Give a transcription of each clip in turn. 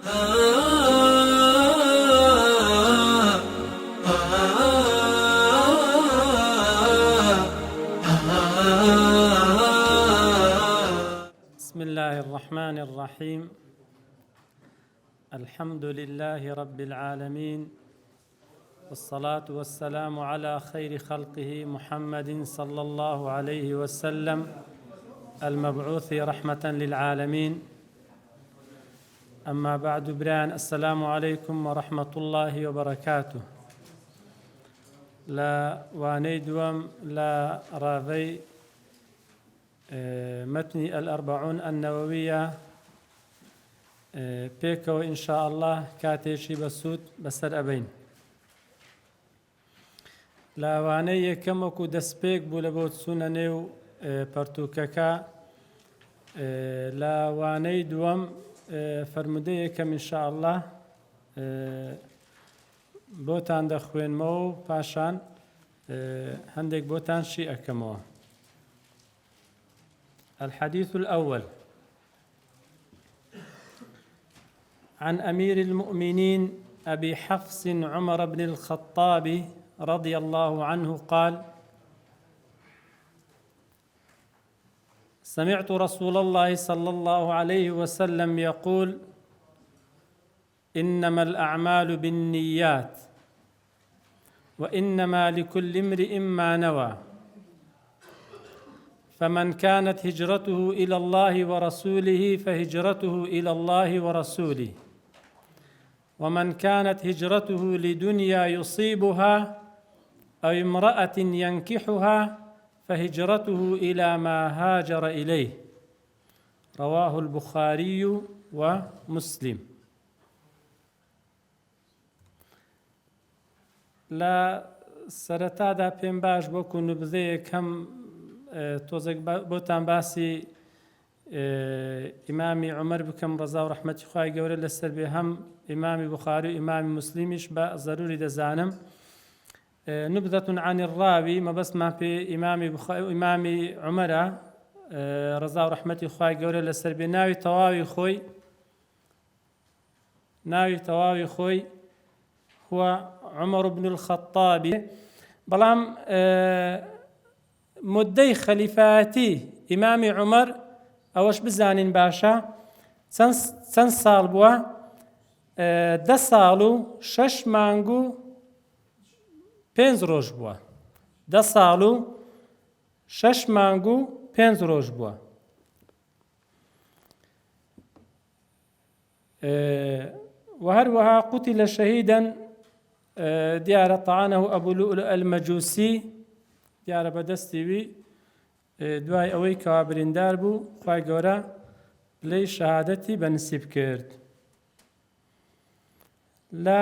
بسم الله الرحمن الرحيم. الحمد لله رب العالمين، والصلاة والسلام على خير خلقه محمد صلى الله عليه وسلم المبعوث رحمة للعالمين. أما بعد بران، السلام عليكم ورحمة الله وبركاته. لا وانيدوم لا راضي متن الأربعون النووية بيكو إن شاء الله كاتيشي بسود بسر أبين لا واني كمكو دسبيك بولبوت سونانيو برتوكاكا لا واني دوم فرموديكم إن شاء الله بوتان دخوين مو باشان هندك بوتان شيء أكمو. الحديث الأول عن أمير المؤمنين أبي حفص عمر بن الخطاب رضي الله عنه قال: سمعت رسول الله صلى الله عليه وسلم يقول: إنما الأعمال بالنيات وإنما لكل امرئ ما نوى، فمن كانت هجرته إلى الله ورسوله فهجرته إلى الله ورسوله، ومن كانت هجرته لدنيا يصيبها أو امرأة ينكحها فهجرته إلى ما هاجر إليه. رواه البخاري ومسلم. لا سرتادا بين باش بوكو نبذي كم توزق بوتان باسي إمامي عمر بكم رضا ورحمة خواهي قولي لسر بهم إمامي بخاري وإمامي مسلمش ضروري دزانم. نبذة عن الراوي ما بس ما في إمامي بخاري وإمامي عمر رضا ورحمة خواهي قولي لسر بناوي تواوي خوي هو عمر بن الخطاب. بلام مدەی خەلیفەتی ئیمامی عومەر ئەوەش بزانین باشە چەند ساڵ بووە؟ 10 ساڵ و 6 مانگ و 5 ڕۆژ بووە. 10 ساڵ و 6 مانگ و 5 ڕۆژ بووە. وهروها قتل شهيدا ديار طعنه أبو لؤلؤ المجوسي دیارە بەدەستیوی دوای ئەوەی کەوا بریندار بوو خوای گەورە لێی شەهادەتی بەنسیب کرد. لە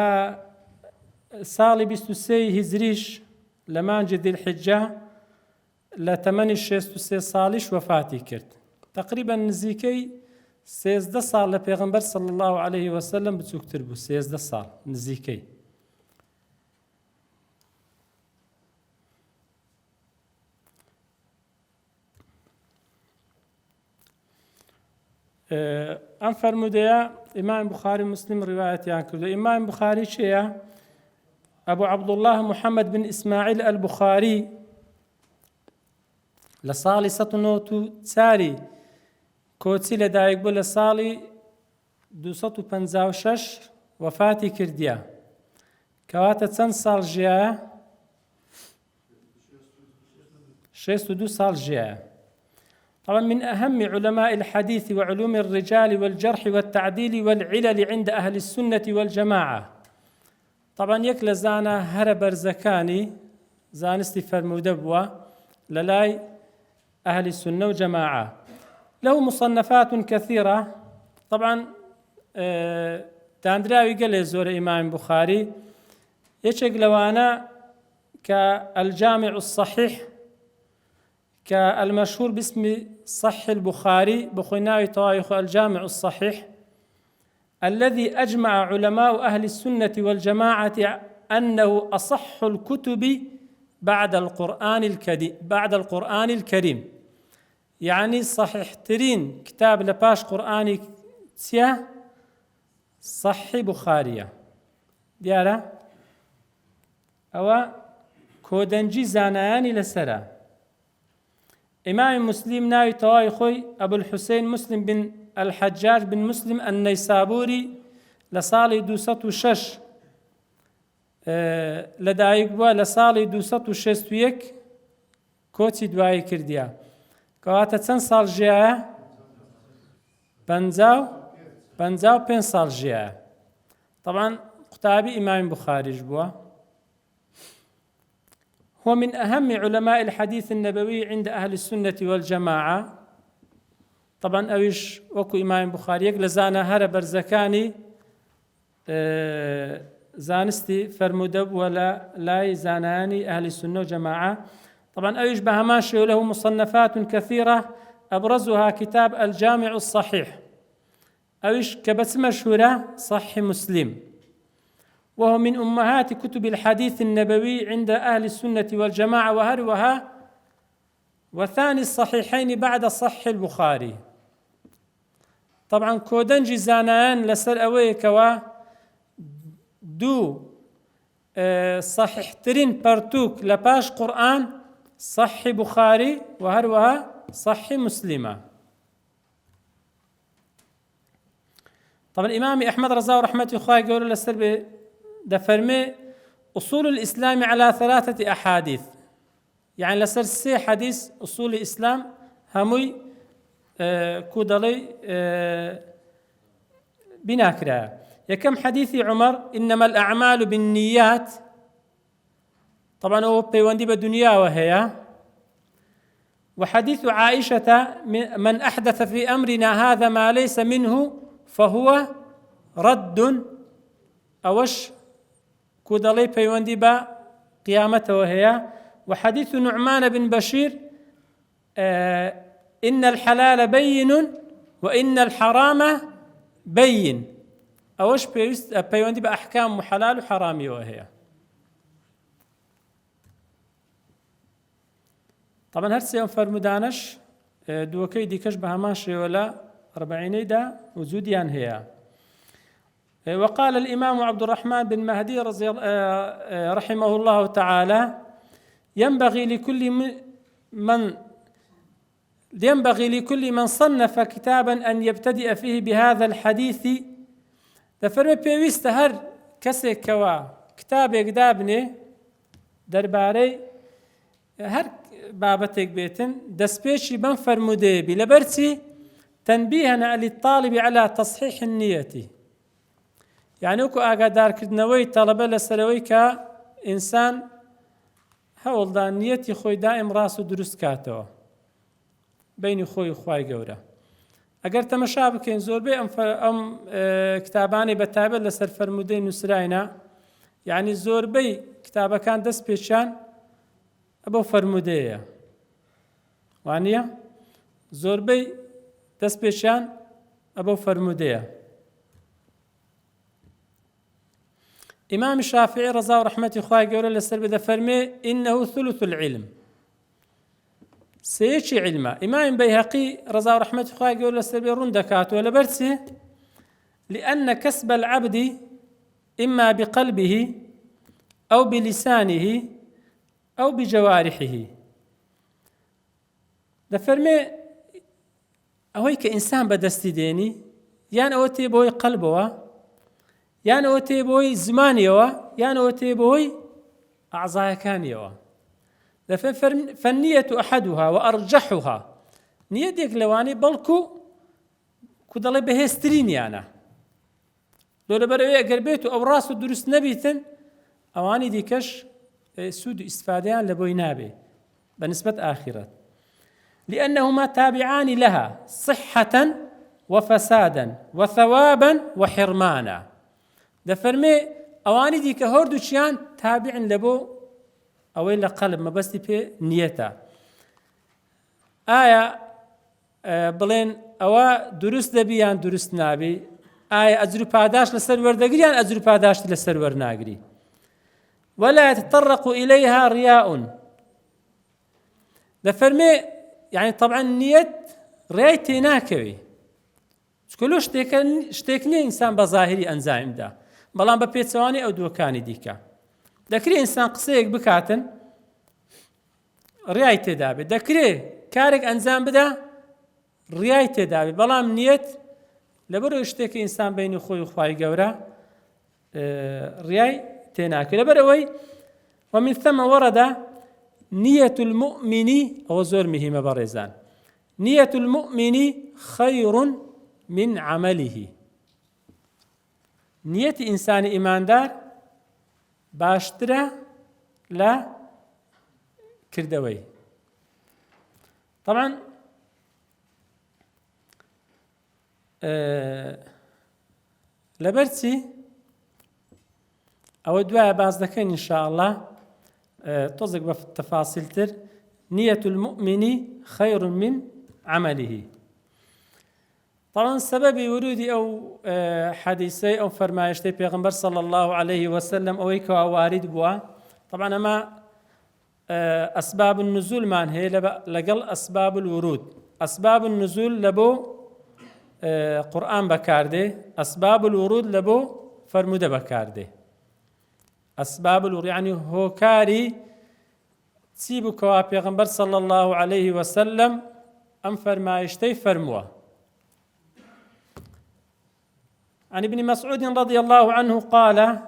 ساڵی 23 هیجریش لە مانجی دیلحیجە لە تەمەنی 63 ساڵیش وەفاتی کرد. تقریبا نزیکەی 13 ساڵ لە پێغەمبەر صلی الله عليه وسلم بچووکتر بوو. 13 ساڵ نزیکەی. ئەم فەرمودەیە ئیمام بوخاری مسلم ڕیوایەتیان کردو. ئیمام بوخاری چێیە؟ ئەبوو عەبدوڵڵاه محەممەد بن ئیسماعیل ئەلبوخاری لە ساڵی 1940 کۆچی لەدایک بوو، لە ساڵی 256 وەفاتی کردیە. کەواتە چەند ساڵ ژیایە؟ 62 ساڵ ژیایە. طبعا من أهم علماء الحديث وعلوم الرجال والجرح والتعديل والعلل عند أهل السنة والجماعة. طبعا يكل زانا هر برزكاني زانستي فرمودبوا للاي أهل السنة وجماعة. له مصنفات كثيرة. طبعا تاندراوي قال زور إمام بخاري يشق لوانا كالجامع الصحيح كالمشهور باسم صحيح البخاري بخناوي طوائف الجامع الصحيح الذي أجمع علماء أهل السنة والجماعة أنه أصح الكتب بعد القرآن الكريم. يعني صحيح ترين كتاب لباش قرآني تسيا صحی بخاریە. دیارە ئەوە کۆدەنجی زانایانی لەسرە. ئیمامی مسلم ناوی تەواوی خۆی ئەبولحوسین مسلم بن الحجاج بن مسلم النەیسابوری لە ساڵی 206 لەدایک بووە، لە ساڵی 261 کۆچی دوایی کردیە. کەواتە چەند ساڵ ژیایە؟ 55 ساڵ ژیایە. طبعا قوتابی ئیمامی بخاریش بووە. هو من أهم علماء الحديث النبوي عند أهل السنة والجماعة. طبعا أويش وكو إمام بخاري لزانا هر برزكاني زانستي فرمودب ولا لا زاناني أهل السنة والجماعة. طبعا أويش بهماشي وله مصنفات كثيرة أبرزها كتاب الجامع الصحيح، أويش كبس مشهورة صحيح مسلم، وهو من أمهات كتب الحديث النبوي عند أهل السنة والجماعة وهروها وثاني الصحيحين بعد صحيح البخاري. طبعا كودنجي زانان لسر أويكوا دو صحيح ترين برتوك لباش قرآن صحيح بخاري وهروها صحيح مسلمة. طبعا الإمام أحمد رضا ورحمة الله يقول لسر دفرمي أصول الإسلام على 3 أحاديث، يعني لسر 3 حديث أصول الإسلام هموي كودلي بناكرا. يكم حديث عمر إنما الأعمال بالنيات، طبعا هو بيواندي بالدنيا وهي. وحديث عائشة من أحدث في أمرنا هذا ما ليس منه فهو رد، أوش كودلي بيواندي با قيامته وهي. وحديث نعمان بن بشير إن الحلال بين وإن الحرام بين، أوش بيواندي بأحكام حلال وحرامي وهي. طبعا هرسي يوم فرمودانش دوكي ديكش بهماشي ولا 40 دا وجوديان هي. وقال الإمام عبد الرحمن بن مهدي رحمه الله تعالى ينبغي لكل من صنف كتابا أن يبتدئ فيه بهذا الحديث. دفرمي بيويست هر كسي كوا كتابك دابني درباري هر بابتك بيتن دسبيشي بن فرمودي بلبرتي تنبيها للطالب على تصحيح النية. يعني وكو ئاگادار کردنەوەی تەڵەبە لەسەرەوەی کە ئینسان هەوڵدا نیەتی خۆی دائم ڕاست و دروست کاتەوە بینی خۆی و خوای گەورە. ئەگەر تەمەشا بکەین زۆربەی ئەم کتابانی بەتایبەت لەسەر فەرموودەی نووسراینە، یعنی زۆربەی کتابەکان دەست پێچیان ئەبەو فەرموودەیە، وانییە؟ زۆربەی دەست پێچیان ئەبەو فەرموودەیە. إمام الشافعي رضا ورحمة إخوائي قول لسر بدا فرمي إنه ثلث العلم، سيشي علمه. إمام بيهقي رضا ورحمة إخوائي قول لسر بدا رندكات ولا برسي، لأن كسب العبد إما بقلبه أو بلسانه أو بجوارحه. دا فرمي أوي كإنسان بدستي ديني، يعني أوتي بوي قلبه، يعني أوتي بوي زمانيوا، يعني أوتي بوي أعضاء كانيوا. فالنية أحدها وأرجحها نيتك لواني بلكو كدلي بهسترين يعني لو لبرئي أقربيتو أو راسو درست نبيتن أواني ديكش سود استفاديان لبوي نابي بنسبة آخرة، لأنهما تابعان لها صحة وفسادا وثوابا وحرمانا. دفرمي أواني دي كهردو شيان تابع لبو أويلا قلب ما بس في نيتا آية بلين أوا درست دبيان درست نابي آية أجرو باداش لسر وردقريان أجرو باداش لسر ورناقري ولا يتطرق إليها رياء. دفرمي يعني طبعا نيت ريتي ناكوي چکۆلۆ شتێک نییە ئینسان بە ظاهری ئەنجامدا، بەڵام بە پێچەوانی ئەو دووەکانی دیکە. دەکرێت ئینسان قسەیەک بکاتن ڕیای تێدا بێت، دەکرێت کارێک ئەنجام بدا ڕیای تێدا بێت، بەڵام نیەت لەبەرەوەی شتێکی ئینسان بینی خۆی و خوای گەورە ڕیای تێناکرێت. لەبەرەوەی ومن ثم ورد نية المؤمن أو زور مهمة برزان نية المؤمن خير من عمله. نية إنسان إيمان دار باشترة لا كردوي. طبعا لبرتي أو دواء باز دكين إن شاء الله تزق بالتفاصيل تر. نية المؤمن خير من عمله. طبعا سبب ورود أو حديثي أو فرمايشتي پیغمبر صلى الله عليه وسلم أو يكوا وارد بوا. طبعا ما أسباب النزول مان هي لقل أسباب الورود. أسباب النزول لبو قرآن بكارده، أسباب الورود لبو فرمودة بكارده. أسباب الورود يعني هو كاري تسيبو كوا پیغمبر صلى الله عليه وسلم أم فرمايشتي فرموه. عن ابن مسعود رضي الله عنه قال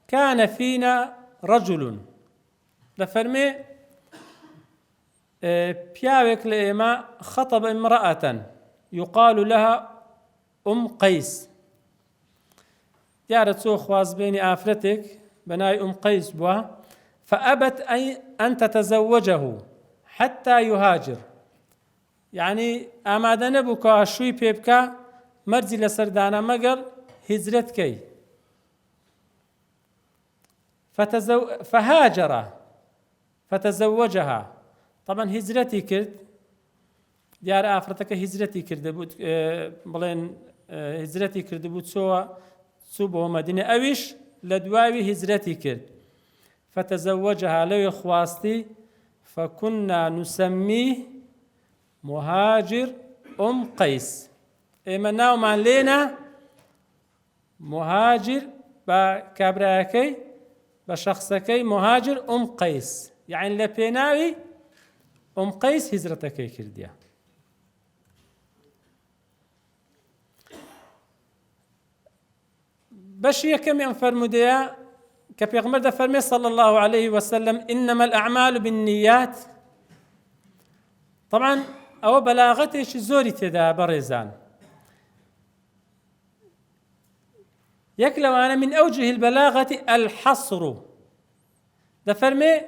كان فينا رجل لفرمي بياوك لإما خطب امرأة يقال لها قيس. يارد سو خواز بيني آفرتك بناي قيس بوا، فأبت أن تتزوجه حتى يهاجر. يعني آمادة نبوكا شوي بيبكا مرزي لسردانا مقر هجرت كي فهاجر فتزوجها. طبعا هجرتي كرد ديار آفرتك هجرتي كرد بلين هجرتي كرد بود سوبه مدينة أويش لدواوي هجرتي كرد فتزوجها لو خواستي فكنا نسميه مهاجر قيس. إما ناو من لينا مهاجر بكابراكي بشخصكي مهاجر قيس، يعني لبيناوي قيس هجرتكي كرديا. بشي كم ينفرمديا كبيغمر ده فرمي صلى الله عليه وسلم إنما الأعمال بالنيات. طبعا أو بلاغتي زوري تدا برزان يكلم أنا من أوجه البلاغة الحصر. ده فرمي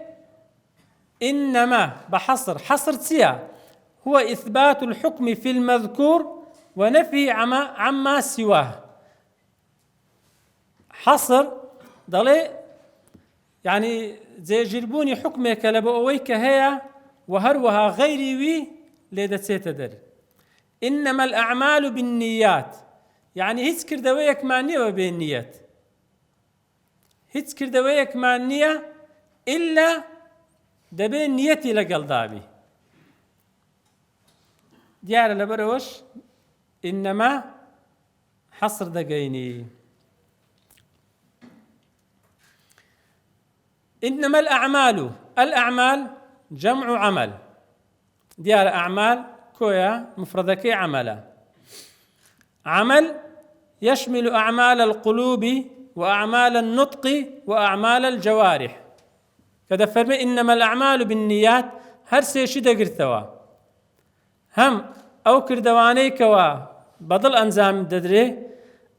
إنما بحصر حصر تيا هو إثبات الحكم في المذكور ونفي عما سواه. حصر ضلي يعني زي جربوني حكمك لبويك هي وهروها غيري وي ليدا تدر. إنما الأعمال بالنيات يعني هيت كردويك معنية وبالنيات، هيت كردويك معنية إلا دبين نيتي لقلدابي ديار لبروش. إنما حصر دقيني. إنما الأعمال جمع عمل. ديار أعمال كويا مفردكي عملا. عمل يشمل أعمال القلوب وأعمال النطق وأعمال الجوارح. كذا فرمي إنما الأعمال بالنيات هر سيشي دقرتوا هم أو كردواني كوا بدل أنزام ددري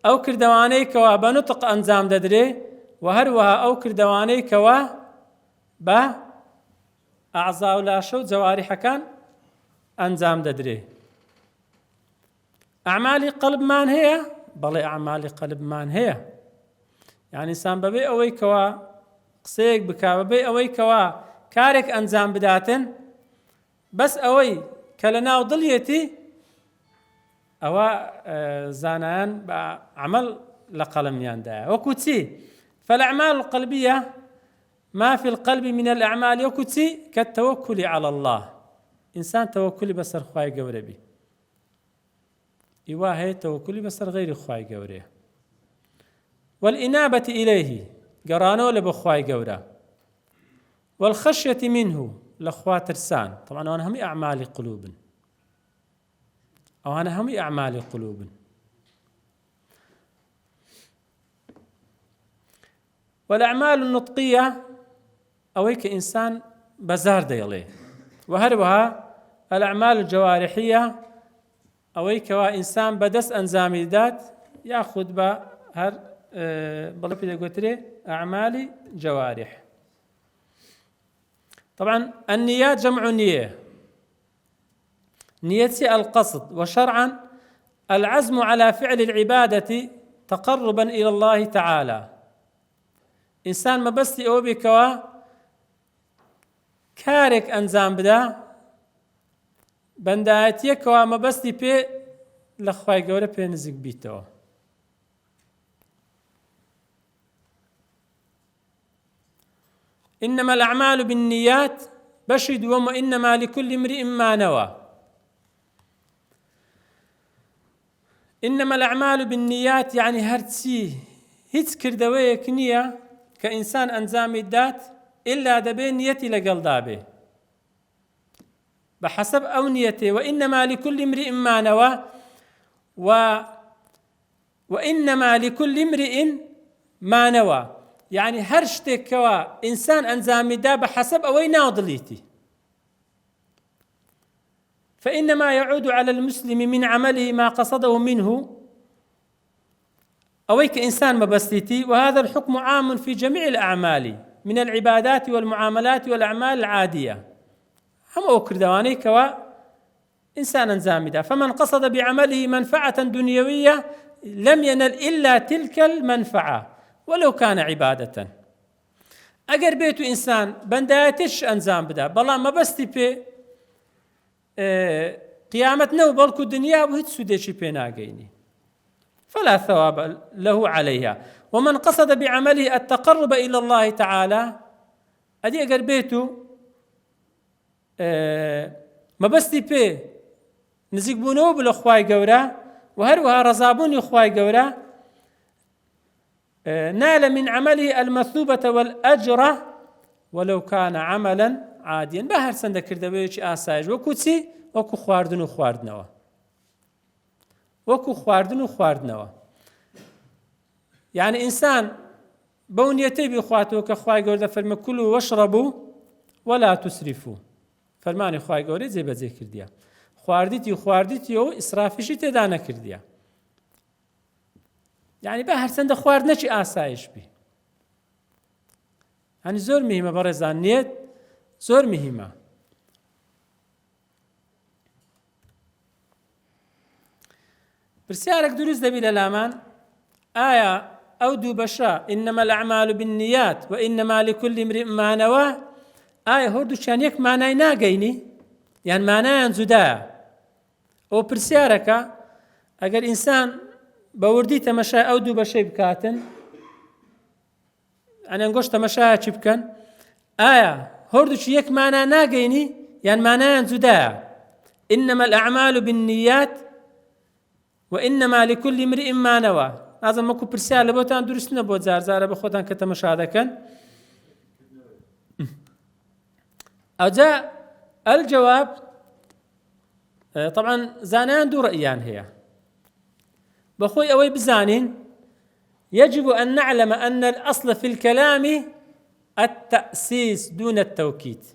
أو كردواني كوا بنطق أنزام ددري وهروها أو كردواني كوا با أعضاء لا شو جوارح كان أنزام ددري. أعمالي قلب مان هي بلي أعمالي قلب مان هي يعني إنسان ببي أوي كوا قسيك بكا ببي أوي كوا كارك أنزام بداتن بس أوي كلنا وضليتي أو زانان بعمل لقلم ياندا وكوتي. فالأعمال القلبية ما في القلب من الأعمال يكوتي كالتوكل على الله. إنسان توكلي بس رخواي قوربي ئیوا هەیە تەوەکولی بەسەر غەیری خوای گەورەیە. والإنابة إليه قرانو لبخواي قورا والخشية منه لأخوات ترسان. طبعا أنا هم أعمال قلوب أو أنا هم أعمال قلوب. والأعمال النطقية أويك إنسان بزار دياليه، وهربها الأعمال الجوارحية أويك إنسان بدس أنزامي ذات يأخذ بهر بلبي قلتري أعمال جوارح. طبعا النيات جمع نية، نيتي القصد، وشرعا العزم على فعل العبادة تقربا إلى الله تعالى. إنسان ما بستي أو بكوا كارك أنزام بدا بندايتي كوا ما بستي بي لخواي قورة بي نزق بيتو. إنما الأعمال بالنيات بشد وإنما لكل امرئ ما نوى. إنما الأعمال بالنيات يعني هرتسي هيت كردويك نية كإنسان أنزامي الذات إلا دبي نيتي لقلدابه بحسب أو نيته. وإنما لكل امرئ ما نوى وإنما لكل امرئ ما نوى يعني هرشتك كوا إنسان أنزامي دا بحسب أوي ناضليتي، فإنما يعود على المسلم من عمله ما قصده منه أويك إنسان مبستيتي. وهذا الحكم عام في جميع الأعمال من العبادات والمعاملات والأعمال العادية. هم أكر دواني كوا إنسان زامدا، فمن قصد بعمله منفعة دنيوية لم ينل إلا تلك المنفعة ولو كان عبادة. أجر بيتو إنسان بنداتش أنزام بدا بلا ما بستي بي قيامتنا وبلكو الدنيا وهيت سوديشي بيناقيني فلا ثواب له عليها. ومن قصد بعمله التقرب إلى الله تعالى أدي أجر بيتو ما بستي بي نزيق بونو بالأخواي قورا وهروها رزابوني أخواي قورا نال من عمله المثوبة والأجر ولو كان عملا عاديا. بهر سند كردويش آسايج وكوتسي وكو خواردن وخواردنوا وكو خواردن وخواردنوا. يعني إنسان بونيتي بإخواته كخواي قوردا فرما كلوا واشربوا ولا تسرفوا. فرماني خواي قوري زي بزي كرديا خواردتي وإسرافشي تدانا كرديا. يعني بهر سند خواردنشي آسايش بي. يعني زور مهمة برزان نيت زور مهمة. برسيارك دروز دبيل الأمان آية أو دو بشا إنما الأعمال بالنيات وإنما لكل امرئ ما نوى. آية هردو شان يك معناي ناقيني يعني معناي انزدا. أو برسيارك أجر إنسان بوردي تمشى أو دو بشي بكاتن أنا نقول تمشى شبكن آية هردو شي يك معناي ناقيني يعني معناي انزدا. إنما الأعمال بالنيات وإنما لكل امرئ ما نوى. هذا ماكو برسالة لبوتان درسنا بود زار بخوتان كتمشاهدة كان. أجاء الجواب طبعا زانان دو رأيان هي بخوي أوي بزانين. يجب أن نعلم أن الأصل في الكلام التأسيس دون التوكيد.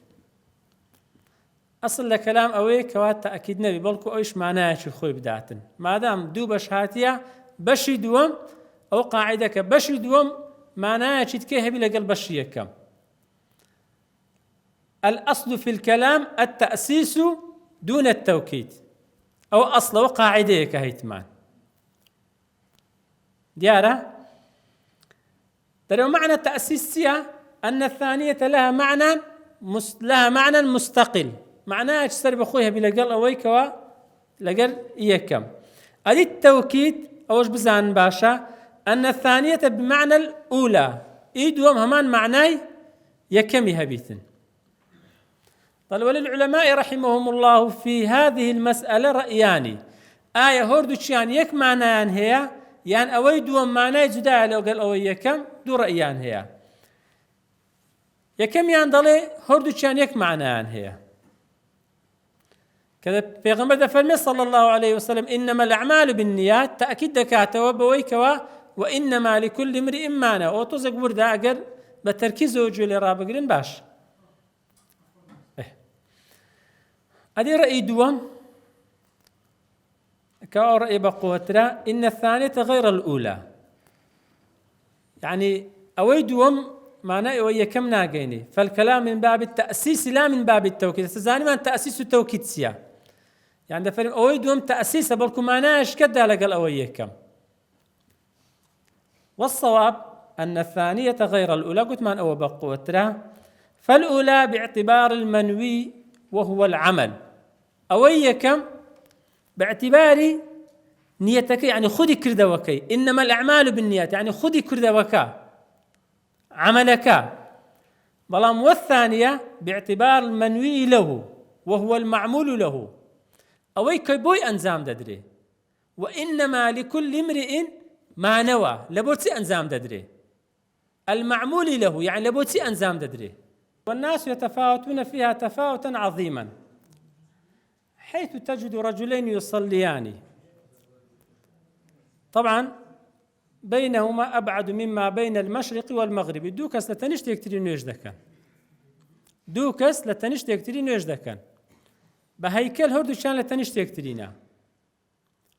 أصل الكلام أوي كوات تأكيد نبي بلكو أيش معناه شو خوي بداتن ما دام دو بش هاتيا بشي دوم أو قاعدة بشي دوم معناه شيء تكيه بلا قلب بشي كم. الأصل في الكلام التأسيس دون التوكيد أو أصل وقاعدة كهيتمان ديارة. ترى معنى التأسيس أن الثانية لها معنى مستقل. معناه تشتر بخويها بلا قل أويكوا لقل إيكم. أدي التوكيد أوش بزان باشا أن الثانية بمعنى الأولى إيدوم همان معناي يكمي هبيثن. طيب وللعلماء رحمهم الله في هذه المسألة رأيان. ئایا هەردووچیان یەک مانایان هەیە یان ئەوەی دووەم مانای جودایە لەگەڵ ئەوەی یەکەم دوو ڕەئیان هەیە. یەکەمیان دەڵێ هەردووچیان یەک مانایان هەیە کە پێغەمبەر دەفەرمێ صلی الله عليه وسلم إنما الأعمال بالنيات تأكيد دەکاتەوە بەوەی کەوە وإنما لكل امرئ ما نوى ئەوە تۆزێک وردە ئەگەر بە تەرکیزەوە گوێ لێ ڕابگرن باش. ئەدی ڕەئی دووەم كأو رأي بقوترا إن الثانية غير الأولى، يعني أويدهم معناه ويا كم ناقيني، فالكلام من باب التأسيس لا من باب التوكيد. تزاني من تأسيس التوكيد سيا، يعني ده فريم أويدهم تأسيس بلكم معناه إيش كده لقى أويا كم. والصواب أن الثانية غير الأولى، قلت من أو بقوترا، فالأولى باعتبار المنوي وهو العمل، أويا كم باعتبار نيتك، يعني خذي كردوكي، إنما الأعمال بالنيات، يعني خذي كردوكا عملك. بلام والثانية باعتبار المنوي له وهو المعمول له، أويك بوي أنزام ددري، وإنما لكل امرئ ما نوى، لبوتي أنزام ددري، المعمول له يعني لبوتي أنزام ددري. والناس يتفاوتون فيها تفاوتا عظيما، حيث تجد رجلين يصليان طبعا بينهما أبعد مما بين المشرق والمغرب. دوكس لتنشت يكتري نوش دكان، دوكس لتنشت يكتري نوش دكان، بهيكل هردو شان لتنشت يكترينا،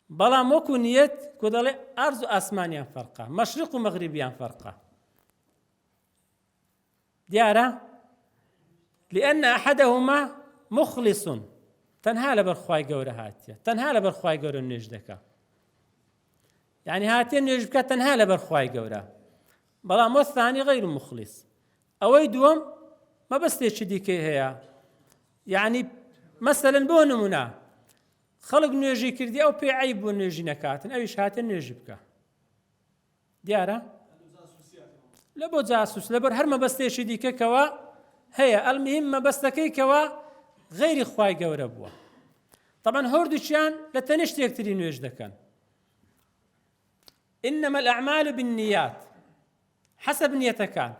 بلا موكو نيت كودالي أرض أسمانيان فرقة، مشرق ومغربيان فرقة ديارة، لأن أحدهما مخلص تنها لبرخواي قورة هاتيا، تنها لبرخواي قورة نوش دكا، يعني هاتين نوش بكا تنها لبرخواي قورة، بلا مو الثاني غير مخلص. أوي دوم ما بس تشديكي هي، يعني مثلا بونمنا خلق نوجي كردي أو بي عيب ونوجي نكاتن أويش هاتين نوجي بكا ديارة لبو جاسوس لبر هر ما بس تشديكي كوا هي المهم ما بس تكي كوا غير خواي قورة بوا. طبعا هردوشان لتنشت يكتري نوج دكان، إنما الأعمال بالنيات حسب نيتك.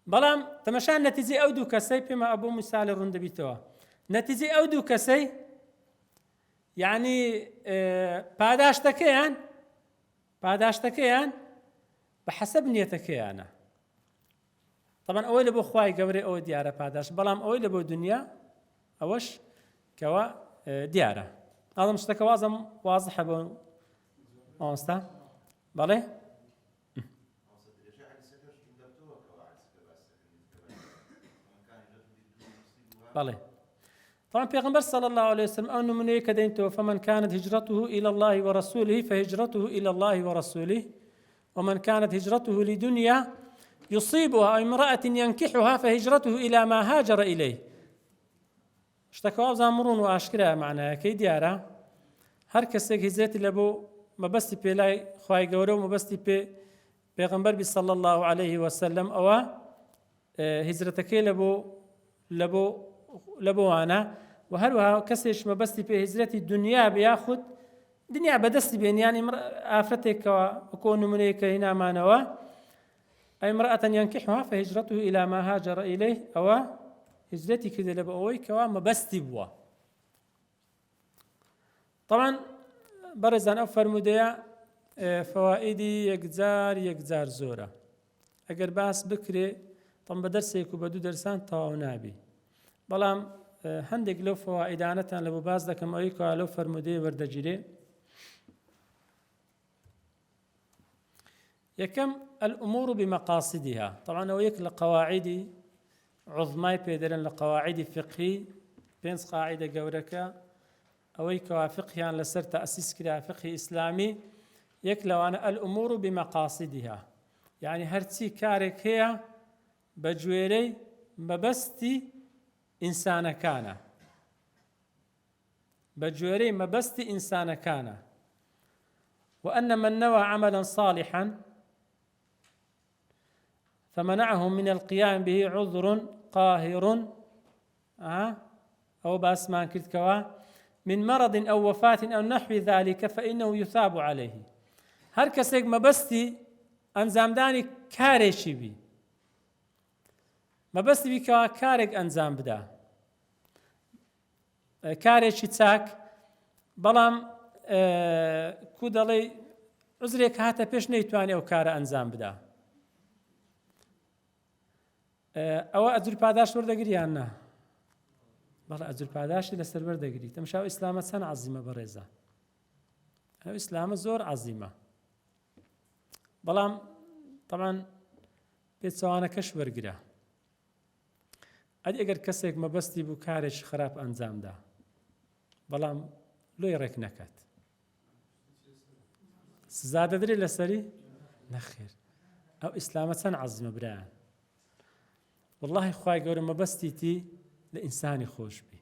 بلام تمشان نتيجة أودو كسي بما أبو مثال الرند بيتوا، نتيجة أودو كسي يعني پاداشتكيان بحسب نيتك أنا. طبعا أول أبو خواي قوري أو ديارة پاداش، بلام أول أبو دنيا أوش كوا ديارة. هذا مشتكى واضح أبو أنستا بالي. بالي طبعا پیغمبر صلى الله عليه وسلم أنه من يكدينته فمن كانت هجرته إلى الله ورسوله فهجرته إلى الله ورسوله، ومن كانت هجرته لدنيا يصيبها أو امرأة ينكحها فهجرته إلى ما هاجر إليه. اشتكوا زامرون وأشكرا معناها كي ديارة هر كسيك هزيت لبو ما بس بلاي خواي قورو ما بس پیغمبر صلى الله عليه وسلم أو هجرتك لبو أنا وهروها كسيش ما بس هجرتي الدنيا بياخد دنيا بدست بين يعني آفتك وكون منيك هنا ما نوى أي امرأة ينكحها فهجرته إلى ما هاجر إليه أو هجرتي كذا لبوي كوا ما بس بوا. طبعا برزان أفر مديا فوائدي يكزار زورة أجر باس بكري طبعا بدرسيك وبدو درسان طاو نابي بلام هندق لو فوائدانة لبو باز دكم أيكو لو فرمودي وردجري. يكم الأمور بمقاصدها، طبعا أويك لقواعد عظماء بيدرن لقواعد فقهي بينس قاعدة قوركا أويك فقهيان لسر تأسيس كده فقه إسلامي يكلو أنا الأمور بمقاصدها، يعني هرتي كارك هي بجويري مبستي إنسان كان، بجويري مبستي إنسان كان، وأن من نوى عملا صالحا فمنعهم من القيام به عذر قاهر أو باسمان كرتكوا من مرض أو وفاة أو نحو ذلك فإنه يثاب عليه. هر کەسێک مەبەستی ئەنجامدانی کارێکی بی، مەبەستی بیکەوە کارێک ئەنجام بدا، کارێکی چاک، بەڵام کو دەڵێ عوزرێک هاتە پێش نەیتوانێ ئەو کارە ئەنجام بدا، ئەوە ئەجر پاداش وەردەگریان نا؟ بەڵێ ئەجر پاداشی لەسەر وەردەگری. تەماشا ئیسلامە چەند عەزیمە بەڕێزە، ئەو ئیسلامە زۆر عەزیمە، بەڵام طبعاً پێچەوانەکەش وەرگرە. ئەدی ئەگەر کەسێک مەبەستی بوو کارێکی خراپ ئەنجامدا، بەڵام لۆی ڕێک نەکات، سزا دەدرێت لەسەری؟ نەخێر. ئەو ئیسلامە چەند عەزیمە برایان. واللهی خوای گەورە مەبەستیتی لە ئینسانی خۆش بی.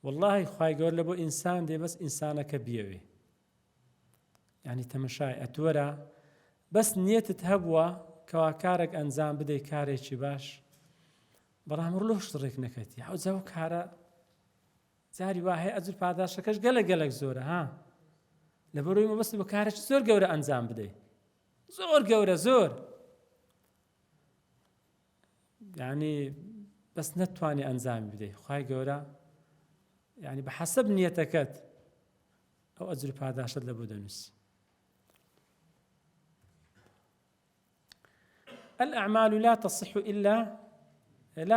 واللهی خوای گەورە لە بۆ ئینسان دێ بەس ئینسانەکە بیەوێ. یعنی تەمەشای ئەتوەرە بەس نیەتت هەبووە کەوا کارێک ئەنجام بدەی کارێکی باش، بەڵام ڕۆژ ڕێک نەکەتی، حەوجا و کارە جاری وا هەیە ئەجر پاداشەکەش گەلک زۆرە ها، لەبەرەوەی مەبەستی بە کارێکی زۆر گەورە ئەنجام بدەی، زۆر گەورە زۆر، یعنی بەس نەتوانی ئەنجامی بدەی، خوای گەورە یعنی بە حەسەب نیەتەکەت ئەو ئەجر پاداشت لە بۆ دەنووسی. الأعمال لا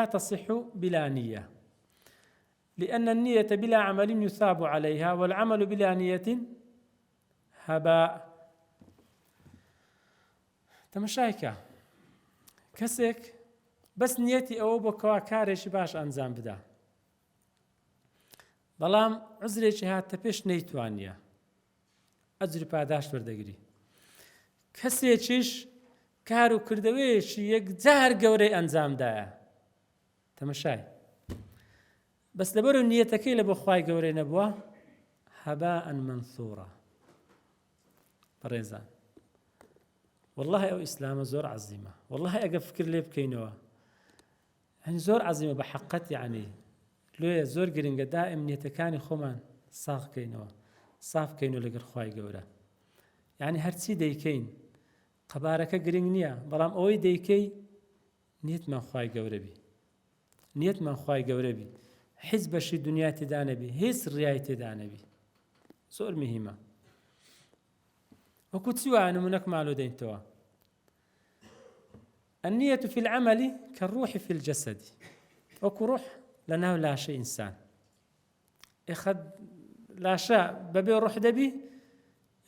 تصح بلا نية، لأن النية بلا عمل يثاب عليها، والعمل بلا نية هباء. تەماشایکە کەسێک بەس نیەتی ئەوە بۆ کەوا کارێکی باش ئەنجام بدا، بەڵام عوزرێکی هاتە پێش نەیتوانیە، ئەجر پاداش وەردەگری. کەسێکیش کار و کردەوەیەکی یەکجار گەورەی ئەنجامدایە، تەماشای بەس لەبەرەوە نیەتەکەی لە بۆ خوای گەورەی نەبووە، هەباء منثورا. بەڕێزان واللهی ئەو ئیسلامە زۆر عەزیمە، واللهی ئەگە فکر لێ بکەینەوە، یعنی زۆر عەزیمە بە حەقەت، یعنی لێ زۆر گرنگە دائم نیەتەکانی خۆمان ساغ بکەینەوە، ساف بکەینەوە لەگەڵ خوای گەورە. یعنی هەرچی دەیکەین قەبارەکە گرنگ نییە، بەڵام ئەوەی دەیکەی نیەتمان خوای گەورە بی، نیەتمان خوای گەورە بی، هیچ بەشی دنیا تێدا نەبی، هیچ ڕیای تێدا نەبی، زۆر مهمە. وەکو چی وایە نمونەک ماڵۆ دەینتەوە، النية في العمل كالروح في الجسد، وەکو ڕوح لە ناو لاشە ئینسان، ئێخەت لاشە بەبێ ڕوح دەبی،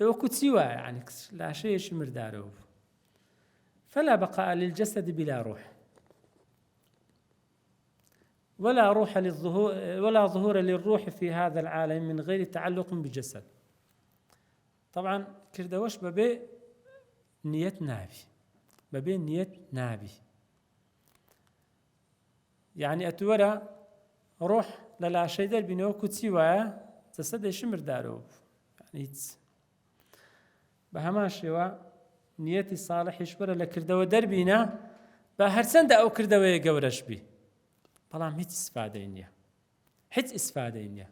وەکو چی وایە، یعنی لاشەیەکی مردارەوە. فلا بقاء للجسد بلا روح، ولا ظهور للروح في هذا العالم من غير تعلق بجسد. طبعا کردەوەش بەبێ نیەت نابی، بەبێ نیەت نابی، یعنی ئەتوەرە ڕۆح لە لاشەی دەربینەوە کوچی وایە جەسەدێکی مردارەوە، یعنی هیچ. بە هەمان شێوە نیەتی ساڵحیش بەرە لە کردەوە دەربینە، بە هەرچەندە ئەو کردەوەیە گەورەش بی، بەڵام هیچ ئیسفادەی نییە، هیچ ئیسفادەی نییە.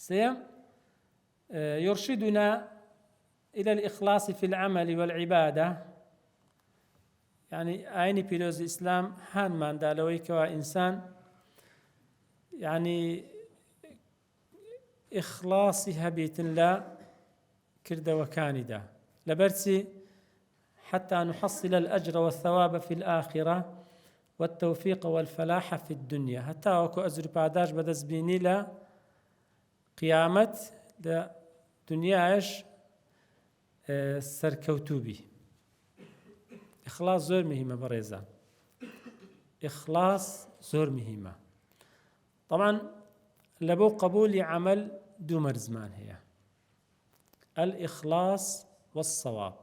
سيم يرشدنا إلى الإخلاص في العمل والعبادة، يعني عيني بيروز الإسلام هان من دالوي كوا إنسان يعني إخلاصها بيت لا كرد وكاندا لبرسي حتى نحصل الأجر والثواب في الآخرة والتوفيق والفلاح في الدنيا، حتى وكو أجر بعداش بدز بيني لا قيامت دا دنياش سركوتوبي. إخلاص زور مهمة بريزان، إخلاص زور مهمة. طبعا لبو قبول عمل دو مرزمان هي الإخلاص والصواب.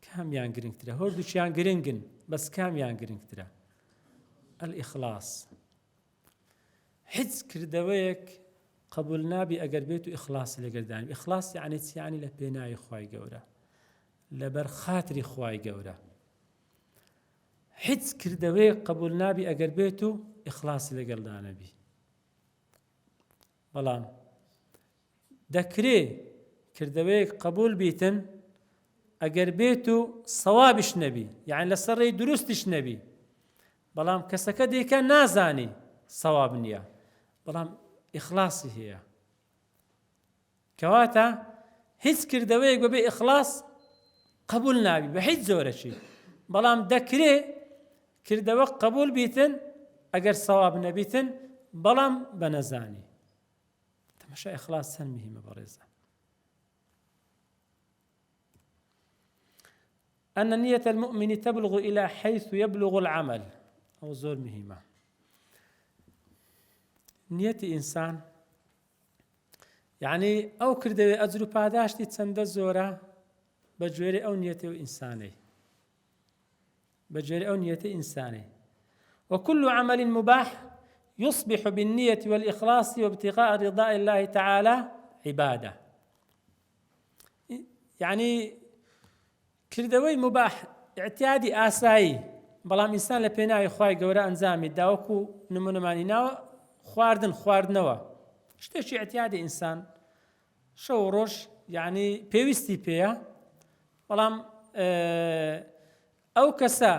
كام يان جرينج ترى هردوش يان جرينجن، بس كام يان جرينج ترى الإخلاص. حز كردويك قبولنا بأجر بيتو إخلاص لقردان. إخلاص يعني لبناء خواي جورا، لبر خاطري خواي جورا. هیچ کردەوەی قبول نابی ئەگەر بێت و ئیخلاسی لەگەڵدا نەبی. بەڵام دەکرێ کردەوەیەک قبول بیتن ئەگەر بێت و سەوابش نەبی، یعنی لەسەر ڕێی دروستیش نەبی، بەڵام کەسەکە دیکە نازانی سەواب نییە، بەڵام ئیخلاسی هەیە. کەواتە هیچ کردەوەیەک بەبێ ئیخلاس قبول نابی بە هیچ زۆرەشی، بەڵام دەکرێ کردەوە قبول بیتن ئەگەر سەواب نەبیتن، بەڵام بە نەزانی. تەماشا ئیخلاس چەند مهمە بەڕێزە. أن نية المؤمن تبلغ إلى حيث يبلغ العمل، أو زور مهمة. نية إنسان يعني أو كردوي أجر پاداشتی چەندە زۆرە بەجێرە ئەو نیەتەوە ئینسانەی، بەجێرە ئەو نیەتە ئینسانەی. وكل عمل مباح يصبح بالنية والإخلاص وابتغاء رضاء الله تعالى عبادة. يعني کردەوەی مباح اعتیادی ئاسایی، بەڵام ئینسان لە پێناوی خوای گەورە ئەنجامی دا، وەکو نمونەمانی ناوە خواردنەوە، شتێکی اعتیادی ئینسان شەو ڕۆژ یعنی پێویستی پێیە، بەڵام ئەو کەسە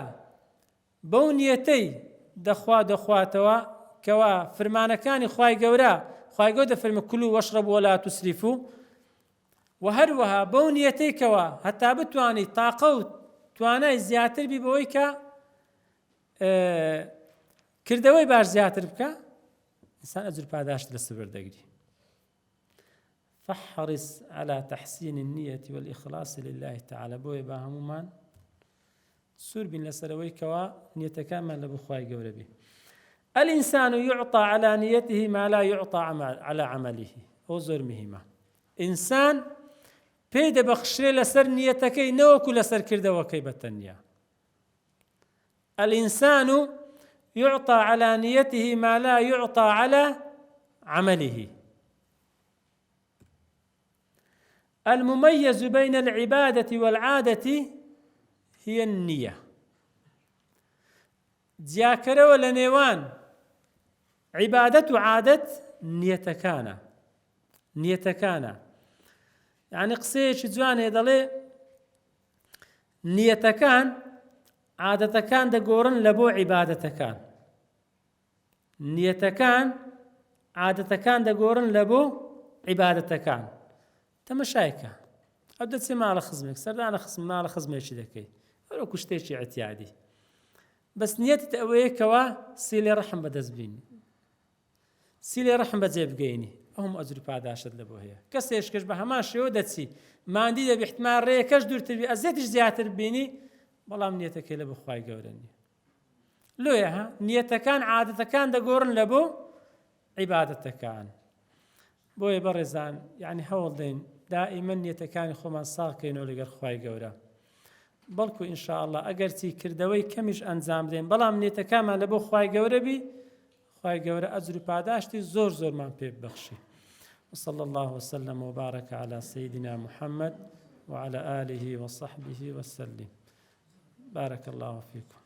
بەو نیەتەی دەخواتەوە کەوا فرمانەکانی خوای گەورە دەفەرمێ کولوا واشربوا ولا تسرفوا، و هەروەها بەو نیەتەی کەوا هەتا بتوانی تاقە و توانای زیاتر بی بەوەی کە کردەوەی باش زیاتر بکە، ئینسان ئەجر پاداشت لەسەر وەردەگری. فاحرص على تحسين النية والإخلاص لله تعالى. بۆیە با هەمومان سوور بین لەسەرەوەی کەوا نیەتەکانمان لە بۆ خوای گەورە بێ. الإنسان يعطى على نيته ما لا يعطى على عمله. ئەو زۆر مهمە. ئینسان پێی دەبەخشرێ لەسەر نیەتەکەی نەوەکو لەسەر کردەوەکەی بەتەنیا. الإنسان يعطى على نيته ما لا يعطى على عمله. المميز بين العبادة والعادة هي النية. جاكرة لە نێوان عیبادەت و عادەت نیەتەکانە. یعنی قسەیەکی جوانێ دەڵێ نیەتەکان عادەتەکان دەگۆڕن لە بۆ عیبادەتەکان، نیەتەکان عادەتەکان دەگۆڕن لە بۆ عیبادەتەکان. تەماشایکە ئەو دەچێ ماڵە خزمێک، سەردانە ماڵە خزمێکی دەکەی، وەکو شتێکی ئەتیادی، بەس نیەتت ئەوەیە کەوا سیلێ ڕەحم بەدەست بینی، سیلێ ڕەحم بەجێ بگەینی، ئەوم ئەجر پاداشت لە بۆ هەیە. کەسێشکەش بە هەمان شێوە دەچی ماندی دەبی احتمال ڕێیەکەش دوورتر بی، ئەزیەتیش زیاتر بینی، بەڵام نیەتەکەی لە بۆ خوای گەورە نییە. لۆیە نیەتەکان عادەتەکان دەگۆڕن لە بۆ عیبادەتەکان. بۆیە بەڕێزان یعنی هەوڵ دەین دائیمەن نیەتەکانی خۆمان ساڵکەینەوە لەگەڵ خوای گەورە، بەڵکو ئینشاءالله ئەگەر چی کردەوەی کەمیش ئەنجام بدەین، بەڵام نیەتەکانمان لە بۆ خوای گەورە بی، خوای گەورە ئەجر و پاداشتی زۆرمان پێ ببەخشی. وصلى الله وسلم وبارك على سيدنا محمد وعلى آله وصحبه وسلم. بارك الله فيكم.